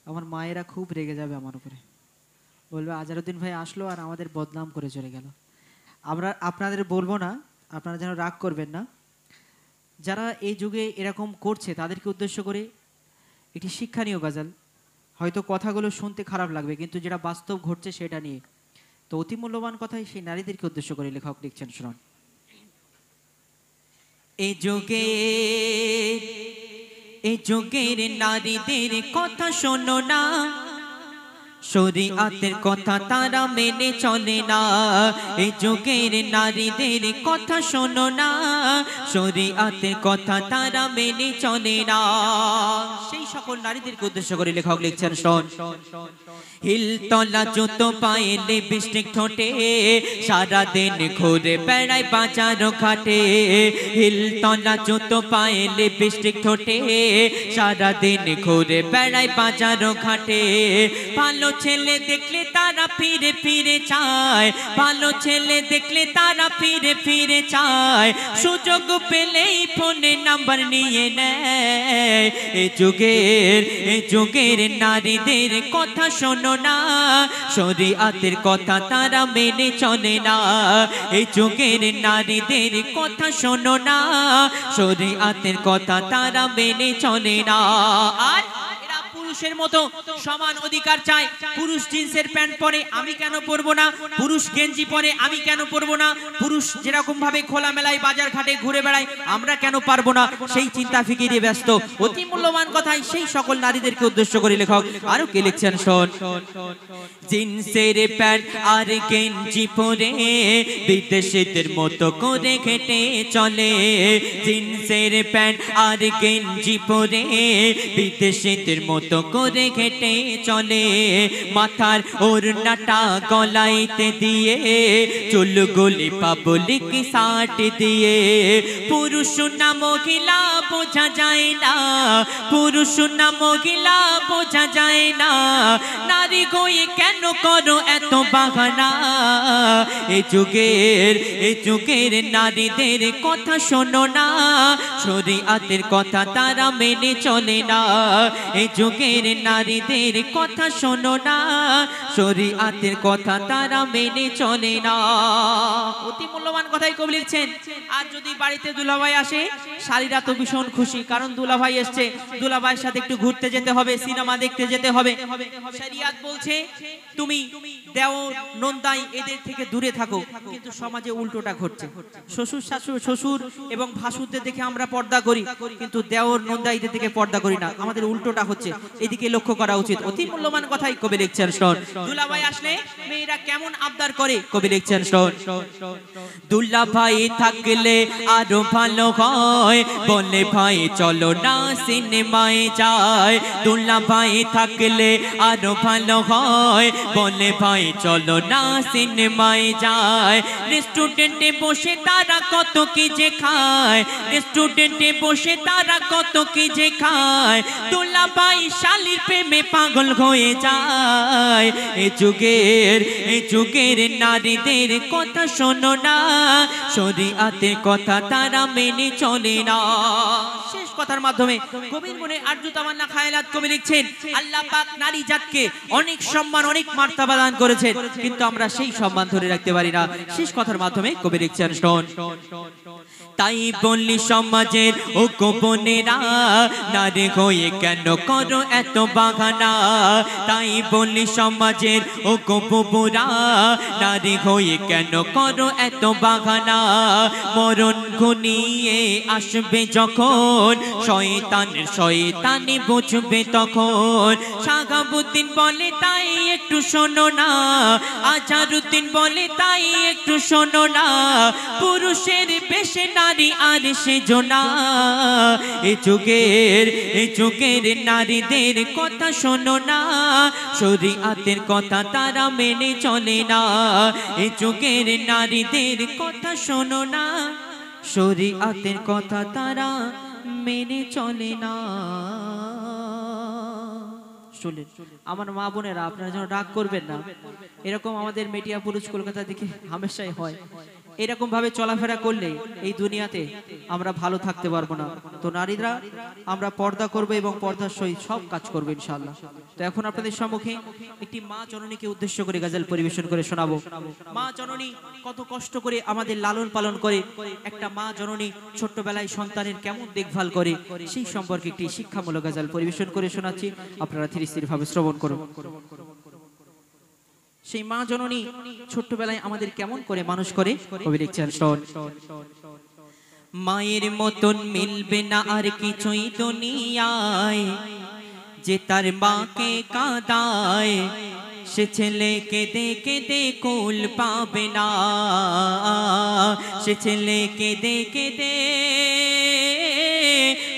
আমার মায়েরা খুব রেগে যাবে আমার উপরে, বলবে আজহারউদ্দিন ভাই আসলো আর আমাদের বদনাম করে চলে গেল। আমরা আপনাদের বলবো না, আপনারা যেন রাগ করবেন না। যারা এই যুগে এরকম করছে তাদেরকে উদ্দেশ্য করে একটি শিক্ষণীয় গজল। হয়তো কথাগুলো শুনতে খারাপ লাগবে, কিন্তু যেটা বাস্তব ঘটছে সেটা নিয়ে। তো অতি মূল্যবান কথাই সেই নারীদেরকে উদ্দেশ্য করে লেখক লিখছেন, শুনুন। এই যুগে এই যুগের নারীদের কথা শোনো না, শরীয়তের কথা তারা মেনে চলে না। এই যুগের নারীদের কথা শোনো না, শরীয়তের কথা তারা মেনে চলে না। সেই সকল নারীদেরকে উদ্দেশ্য করে লেখক লিখছেন, শোন। হিলতলা জুতো পায়ে লিপস্টিক ঠোঁটে, সারাদিন ঘুরে বেড়ায় বাজার ঘাটে। হিলতলা জুতো পায়ে লিপস্টিক ঠোঁটে, সারাদিন ঘুরে বেড়ায় বাজার ঘাটে। ভালো ছেলে দেখলে তারা ফিরে ফিরে চায়, ভালো ছেলে দেখলে তারা ফিরে ফিরে চায়। সুযোগ পেলেই ফোনে নাম্বার নিয়ে নেয়। এই যুগের নারীদের কথা শোনো না, শরীয়তের কথা তারা মেনে চলে না। এই যুগের নারীদের কথা শোনো না, শরীয়তের কথা তারা মেনে চলে না। আর পুরুষের মতো সমান অধিকার চায়। পুরুষ জিন্সের প্যান্ট পরে, আমি কেন পরবো না? পুরুষ গেঞ্জি পরে, আমি কেন পরবো না? পুরুষ যেরকম ভাবে খোলা মেলায় বাজার ঘাটে ঘুরে বেড়ায়, আমরা কেন পারবো না? সেই চিন্তা ফিকিরে ব্যস্ত। অতি মূল্যবান কথাই সেই সকল নারীদেরকে উদ্দেশ্য করে লেখক আরো কে লিখছেন, শোন। জিন্সের প্যান্ট আর গেঞ্জি পরে বিদেশিদের মতো করে হেঁটে চলে। জিন্সের প্যান্ট আর গেঞ্জি পরে বিদেশিদের মতো করে হেঁটে চলে। মাথার ওড়নাটা গলাইতে দিয়ে, চুলগুলি পাবলিক সাট দিয়ে। পুরুষ না মহিলা বোঝা যায় না, পুরুষ না মহিলা বোঝা যায় না। নারী গয়ে কেন করো এত বাহানা? এই যুগের নারীদের কথা শোনো না, শরীয়তের কথা তারা মেনে চলে না। এই যুগের নারীদের কথা শোনো না, শরীয়তের কথা তারা মেনে চলে না। অতি মূল্যবান কথাই কবি লিখছেন। আর যদি বাড়িতে দুলাভাই আসে, শালীরা তো ভীষণ খুশি, কারণ দুলাভাই এসছে, দুলাভাইয়ের সাথে একটু ঘুরতে যেতে হবে, সিনেমা দেখতে যেতে হবে। শরীয়ত বলছে তুমি দেওর নন্দাই এদের থেকে দূরে থাকো, কিন্তু সমাজে উল্টোটা ঘটছে। শ্বশুর এবং ভাসুরদের দেখে আমরা পর্দা করি, কিন্তু দেওর নন্দাইদের থেকে পর্দা করি না। আমাদের উল্টোটা হচ্ছে, এদিকে লক্ষ্য করা উচিত। অতি মূল্যবান কথাই কবি লিখছেন, শোন। দুলাভাই আসলে মেয়েরা কেমন আবদার করে, কবি লিখছেন, শোন। দুলাভাই থাকলে আরো ভালো হয়, বলে ভাই চলো না সিনেমায় যায়। দুলাভাই থাকলে আরো ভালো হয়, বলে ভাই চলো না সিনেমায় যায়। রেস্টুরেন্টে বসে তারা কত কি যে খায়, রেস্টুরেন্টে বসে তারা কত কি যে খায়। দুলাভাই শালীর প্রেমে পাগল হয়ে যায়। এই যুগের নারীদের কথা শোনো না, শরীয়তের কথা তারা মেনে চলে না। শেষ কথার মাধ্যমে কবির মনে আরজু তামান্না খায়ালাত কবি লিখছেন, আল্লাহ পাক নারী জাতকে অনেক সম্মান, অনেক মার্তবা দান করেছেন, কিন্তু আমরা সেই সম্মান ধরে রাখতে পারি না। শেষ কথার মাধ্যমে কবি লিখছেন, শোন। তাই বললি সমাজের ও গোপনেরা, নারী হয়ে কেন করো এত বাহানা? তাই বললি সমাজের ও গোপনেরা, নারী হয়ে কেন করো এত বাহানা? মরণ ঘনিয়ে আসবে যখন, শয়তানি বুঝবে তখন। শাহাবুদ্দিন বলে তাই একটু শোনো না, আজহারউদ্দিন বলে তাই একটু শোনো না। পুরুষের বেশে নারী আর সেজো না। এই যুগের নারীদের কথা শোনো না, শরীয়তের কথা তারা মেনে চলে না। এই যুগের নারীদের কথা শোনো না, শরীয়তের কথা তারা মেনে চলে না। শুনলেন আমার মা বোনেরা, আপনারা যেন রাগ করবেন না। এরকম আমাদের মেটিয়া পুরুষ কলকাতা দিকে হামেশাই হয়। এরকম ভাবে চলাফেরা করলে এই দুনিয়াতে আমরা ভালো থাকতে পারবো না। তো নারীরা আমরা পর্দা করব এবং পর্দার সহিত সব কাজ করবো ইনশাআল্লাহ। তো এখন আপনাদের সম্মুখে একটি মা জননীকে উদ্দেশ্য করে গজল পরিবেশন করে শোনাবো। মা জননী কত কষ্ট করে আমাদের লালন পালন করে, একটা মা জননী ছোট্টবেলায় সন্তানের কেমন দেখভাল করে সেই সম্পর্কে একটি শিক্ষামূলক গজল পরিবেশন করে শোনাচ্ছি, আপনারা ধীরে স্থির ভাবে শ্রবণ করুন। সেই মা জননী ছোট্টবেলায় আমাদের কেমন করে মানুষ করে কবি লিখছেন শোন। মায়ের মতন মিলবে না আর কিছুই দুনিয়ায়, যে তার মাকে কাঁদায় সে ছেলে কেঁদে কেঁদে কুল পাবে না, সে ছেলে কেঁদে কেঁদে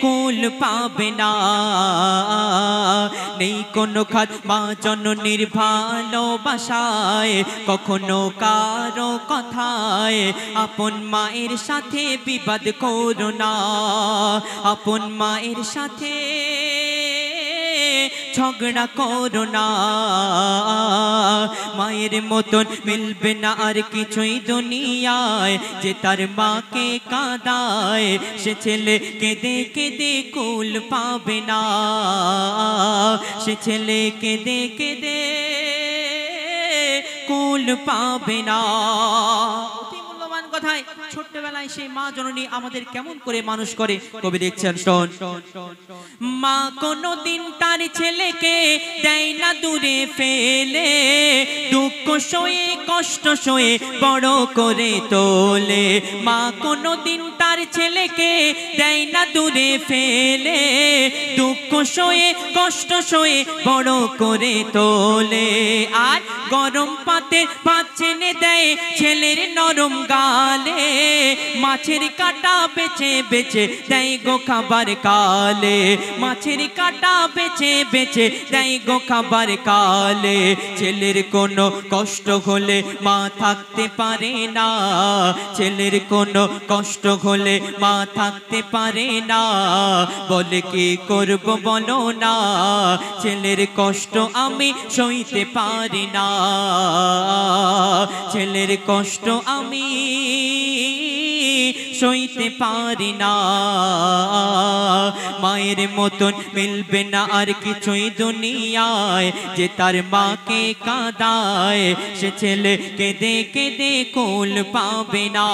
কুল পাবে না। নেই কোনো খাত মা জননীর ভালোবাসায়, কখনো কারো কথায় আপন মায়ের সাথে বিবাদ করো না, আপন মায়ের সাথে ঝগড়া করো না। মায়ের মতন মিলবে না আর কিছুই দুনিয়ায়, যে তার মাকে কাঁদায় সে ছেলে কেঁদে কেঁদে কুল পাবে না, সে ছেলে কেঁদে কেঁদে কুল পাবে না। কথায় ছোট্টবেলায় সেই মা জননী আমাদের কেমন করে মানুষ করে কবি দেখছেন শোন। মা কোনদিন তার ছেলেকে দেয় না দূরে ফেলে, দুঃখ সয়ে কষ্ট সয়ে বড় করে তোলে। মা কোনদিন তার ছেলেকে দেয় না দূরে ফেলে, দুঃখ সয়ে কষ্ট সয়ে বড় করে তোলে। আর গরম পাতের ভাত চেনে দেয় ছেলের নরম গালে, মাছের কাটা বেছে বেছে দেয় গো খাবার কালে, মাছের কাটা বেছে বেছে দেয় গো খাবার কালে। ছেলের কোনো কষ্ট হলে মা থাকতে পারে না, ছেলের কোনো কষ্ট হলে মা থাকতে পারে না। বলে কি করব বলো না, ছেলের কষ্ট আমি সইতে পারি না, ছেলের কষ্ট আমি সইতে পারি না। মায়ের মতন মিলবে না আর কিছুই দুনিয়ায়, যে তার মাকে কাঁদায় সে ছেলে কেঁদে কেঁদে কুল পাবে না।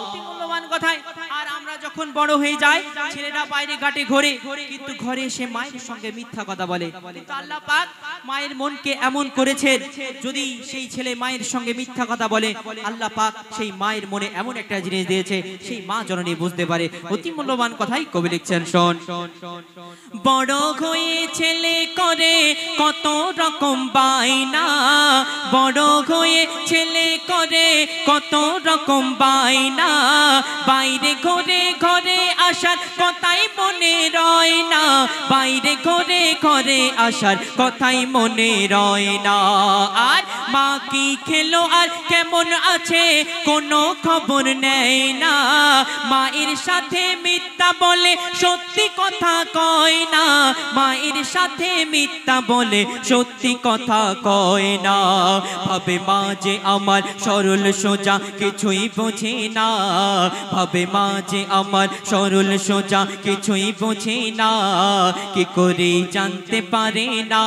অতি মূল্যবান কথায়। আর আমরা যখন বড় হয়ে যাই, ছেলেরা বাইরে ঘাটে ঘোরে, কিন্তু ঘরে এসে মায়ের সঙ্গে মিথ্যা কথা বলে। কিন্তু আল্লাহ পাক মায়ের মনকে এমন করেছেন, যদি সেই ছেলে মায়ের সঙ্গে মিথ্যা কথা বলে, আল্লাহ পাক সেই মায়ের মনে এমন একটা জিনিস দিয়েছে, সেই মা জননী বুঝতে পারে। অতি মূল্যবান কথাই কবি লিখছেন শোন। বড় হয়ে ছেলে করে কত রকম বায়না, বড় হয়ে ছেলে করে কত রকম বায়না, বাইরে ঘরে ঘরে আসার কথাই মনে রয় না, বাইরে ঘরে ঘরে আসার কথাই মনে রয় না। আর মা কি খেলো আর কেমন আছে কোনো খবর নেয় না, মায়ের সাথে মিথ্যা বলে সত্যি কথা কয় না, মায়ের সাথে মিথ্যা বলে সত্যি কথা কয় না। ভাবে মা যে আমার সরল সোজা কিছুই বোঝে না, ভাবে মা যে আমার সরল সোজা কিছুই বোঝে না, কি করে জানতে পারে না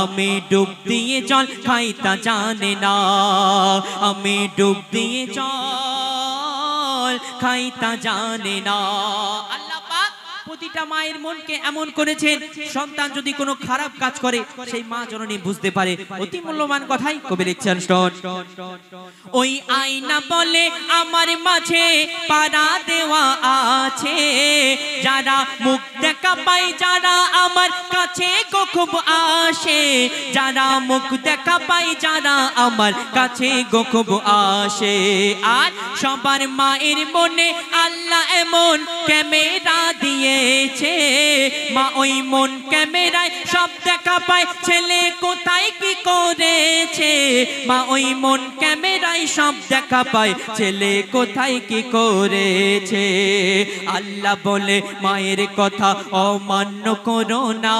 আমি ডুব দিয়ে জল খাই তা জানে না, আমি ডুব দিয়ে জল খাই তা জানে না। আল্লাহ পাক প্রতিটা মায়ের মনকে এমন করেছেন, সন্তান যদি কোনো খারাপ কাজ করে সেই মা জননী বুঝতে পারে। অতি মূল্যবান কথাই কবি লিখছেন শোন। ওই আয়না বলে আমার মাঝে পাড়া দেওয়া আছে, যারা মুখ দেখা পায় যারা আমার কাছে খুব আসে, যারা মুখ দেখা পায় যারা আমার কাছে খুব আসে। আর সবার মায়ের মনে আল্লাহ এমন ক্যামেরা দিয়েছে, মা ওই মন ক্যামেরায় সব দেখা পায় ছেলে কোথায় কি করেছে, মা ওই মন ক্যামেরা লোকেরাই সব দেখা পায় ছেলে কোথায় কি করেছে। আল্লাহ বলে মায়ের কথা অমান্য করো না,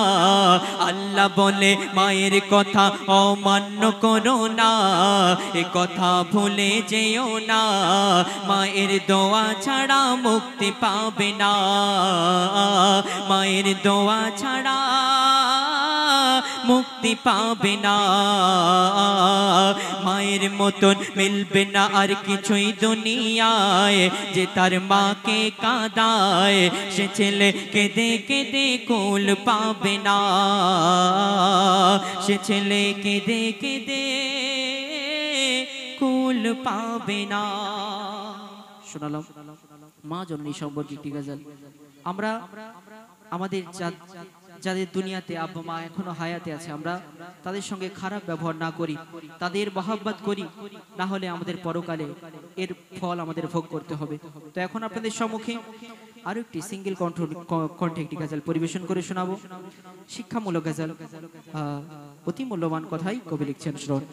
আল্লাহ বলে মায়ের কথা অমান্য করো না, এ কথা ভুলে যেও না, মায়ের দোয়া ছাড়া মুক্তি পাবে না, মায়ের দোয়া ছাড়া মুক্তি পাবে না। মায়ের মতন মিলবে না আর কিছুই দুনিয়ায়, যে তার মাকে কাঁদায় সে ছেলে কেঁদে কেঁদে কুল পাবে না, সে ছেলে কেঁদে কেঁদে কুল পাবে না। শোনালাম মা জননী সম্পর্কে একটি গজল। আমরা আমাদের যাদের দুনিয়াতে আব্বা মা এখনো হায়াতে আছে, আমরা তাদের সঙ্গে খারাপ ব্যবহার না করি, তাদের মহব্বত করি, না হলে আমাদের পরকালে এর ফল আমাদের ভোগ করতে হবে। তো এখন আপনাদের সম্মুখে আরো একটি সিঙ্গেল কণ্ঠে একটি গজল পরিবেশন করে শোনাবো, শিক্ষামূলক গজল। অতি মূল্যবান কথাই কবি লিখছেন, শ্রবণ।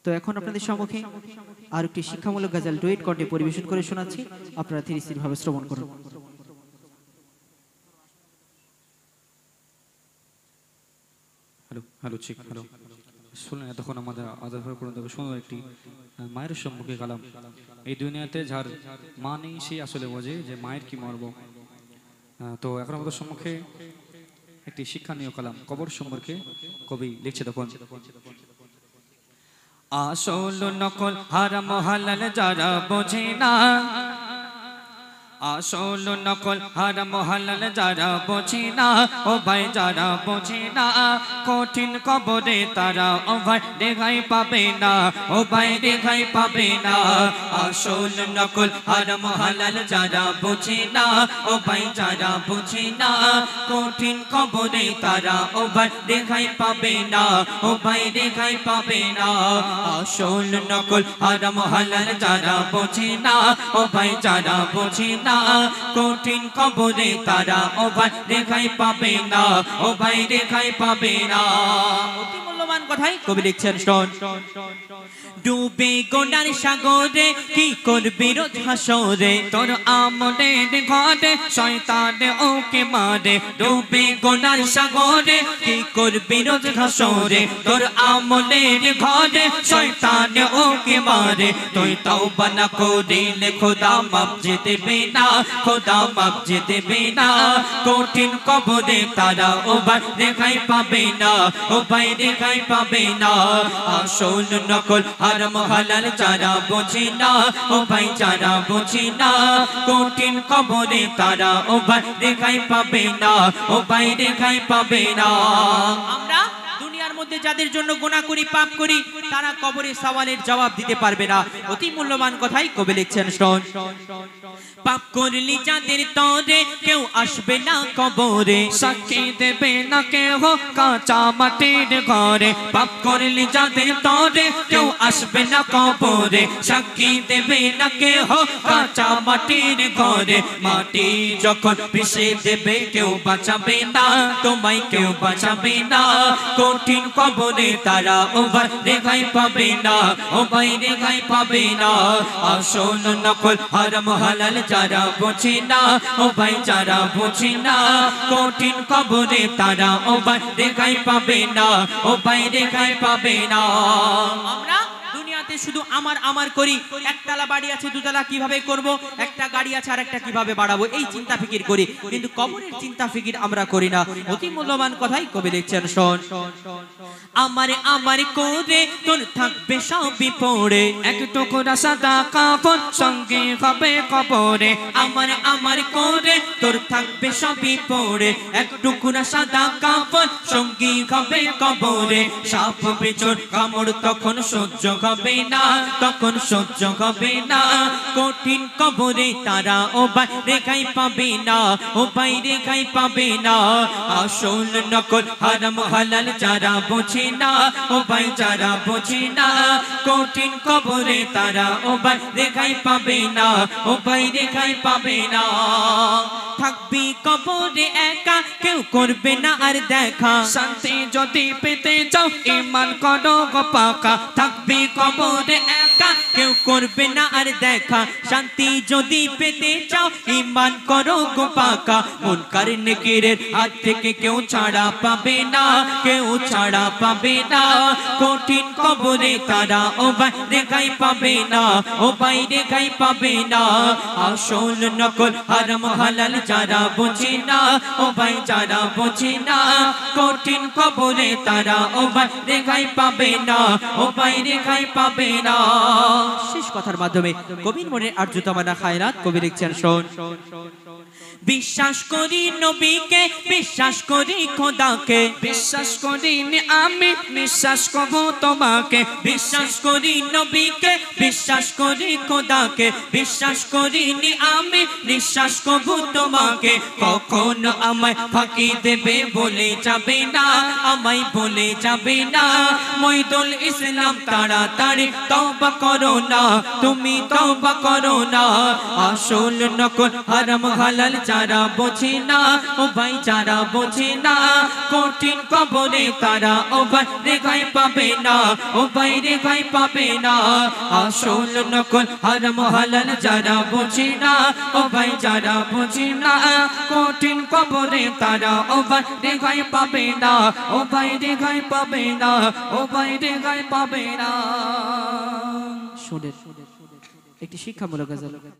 তো এখন আপনাদের সম্মুখে আর একটি শিক্ষামূলক গজল ডুয়েট কণ্ঠে পরিবেশন করে শোনাচ্ছি, আপনারা ধীরে স্থির ভাবে শ্রবণ করুন। হ্যালো হ্যালো ঠিক হ্যালো শুনলেন এতক্ষণ আমাদের আদর করে দেবে সুন্দর একটি মায়ের সম্মুখে কালাম। এই দুনিয়াতে যার মা নেই সে আসলে বোঝে যে মায়ের কি মর্ম। তো এখন আমাদের সম্মুখে একটি শিক্ষণীয় কালাম কবর সম্পর্কে কবি লিখছে। তখন আসল নকল হারাম হালাল যারা বোঝে না, আসল নকল হারাম হালাল যারা বোঝে না, ও ভাই যারা বোঝে না, কঠিন কবরে তারা ও ভাই রেহাই পাবে না, ও ভাই রেহাই পাবে না। আসল নকল হারাম হালাল যারা বোঝে না, ও ভাই যারা বোঝে না, কঠিন কবরে তারা ও ভাই রেহাই পাবে না, ও ভাই রেহাই পাবে না। আসল নকল হারাম হালাল যারা বোঝে না, ও ভাই যারা বোঝে না, কঠিন কবরে তারা ও ভাই রেখাই পাবে না, ও ভাই রেখাই পাবে না। অতি মূল্যবান কথাই কবি লিখছেন, শোন। ডুবে গোনার সাগরে কি করবি রোজ হাসরে, তোর আমলের ঘরে শয়তান ওকে মারে। ডুবে গোনার সাগরে কি করবি রোজ হাসরে, তোর আমলের ঘরে শয়তান ওকে মারে। তুই তওবা না করিলে খোদা মাপ যে দেবে না, খোদা মাপ যে দেবে না। কঠিন কবরে তারা ও ভাই রেখাই পাবে না, ও ভাই রেখাই পাবে না। আসল নকল হারাম হালাল যারা বোঝে না, ও ভাই যারা বোঝে না, কঠিন কবরে তারা ও ভাই রেখাই পাবে না, ও ভাই রেখাই পাবে না। আমরা দুনিয়ার মধ্যে যাদের জন্য গুনাহ করি, পাপ করি, তারা কবরে সওয়ালের জবাব দিতে পারবে না। অতি মূল্যবান কথাই কবি লিখছেন, শোন। পাপ করলি যাদের তরে কেউ আসবে না কবরে, সাক্ষী দেবে না কেউ কাঁচা মাটির ঘরে। পাপ করলি যাদের তরে কেউ আসবে না কবরে, সাক্ষী দেবে না কেউ কাঁচা মাটির ঘরে। মাটি যখন পিষে দেবে কেউ বাঁচাবে না, তোমায় কেউ বাঁচাবে না। কঠিন কবরে তারা ও ভাই রেখাই পাবে না, ও ভাই রেখাই পাবে না। আসল নকল হারাম হালাল যারা বোঝে না, ও ভাই যারা বোঝে না, কঠিন কবরে তারা ও ভাই রেখাই পাবে না, ও ভাই রেখাই পাবে না। আমরা দুনিয়াতে শুধু আমার আমার করি, একতলা বাড়ি আছে দুতলা কিভাবে করব, একটা গাড়ি আছে আর একটা কিভাবে বাড়াবো, এই চিন্তা ফিকির করি, কিন্তু কবরের চিন্তা ফিকির আমরা করি না। অতি মূল্যবান কথাই কবি লিখছেন, শোন। আমারে আমারে করে তোর থাকবে সবই পড়ে, এক টুকরা সাদা কাপড় সঙ্গে হবে কবরে। আমারে আমারে করে তোর থাকবে সবই পড়ে, এক টুকরা সাদা কাপড় সঙ্গে হবে কবরে। সাপ বিচর কামড় তখন সহ্য হবে না, তখন সহ্য হবে না। কঠিন কবরে তারা ও ভাই রেখাই পাবে না, ও ভাই রেখাই পাবে না। আসল নকল হারাম হালাল যারা বোঝে না, ও ভাই যারা বোঝে না, কঠিন কবরে তারা ও ভাই রেখাই পাবে না, ও ভাই রেখাই পাবে না। থাকবি কবরে একা কেউ করবে না আর দেখা শান্তি যদি পেতে চাও ঈমান করো গো পাকা থাকবি কবরে একা কেউ করবে না আর দেখা শান্তি যদি পেতে চাও ঈমান করো গো পাকা মুনকার নেকিরের হাত থেকে কেউ ছাড়া পাবে না কেউ ছাড়া পাবে না কঠিন কবরে তারা ও ভাই রেখাই পাবে না ও ভাই রেখাই পাবে না আসল নকল হারাম হালাল যারা বোঝে না ও ভাই যারা বোঝে না কঠিন কবরে তারা ও ভাই রেখাই পাবে না ও ভাই রেখাই পাবে না শেষ কথার মাধ্যমে কবির মনের আর্যতমানা খায়রাত কবি লিখছেন শোন বিশ্বাস করি নবীকে বিশ্বাস করি খোদাকে বিশ্বাস করিনি আমি বিশ্বাস করবো তোমাকে বিশ্বাস করি নবীকে বিশ্বাস করি খোদাকে বিশ্বাস করিনি আমি বিশ্বাস করব তোমাকে কখনো আমায় ফাঁকি দেবে বলে যাবে না আমায় বলে যাবে না মইদুল ইসলাম তাড়াতাড়ি তওবা করো না তুমি তওবা করো না আসল নকল হারাম হালাল যারা বোঝে না ও ভাই যারা বোঝে না কঠিন কবরে তারা ও ভাই রেখাই পাবে না ও ভাই রেখাই পাবে না আসল নকল হারাম হালাল যারা বোঝে না ও ভাই যারা বোঝে না কঠিন কবরে তারা ও ভাই রেখাই পাবে না ও ভাই রেখাই পাবে না ও ভাই রেখাই পাবে না শোনেন একটি শিক্ষামূলক গজল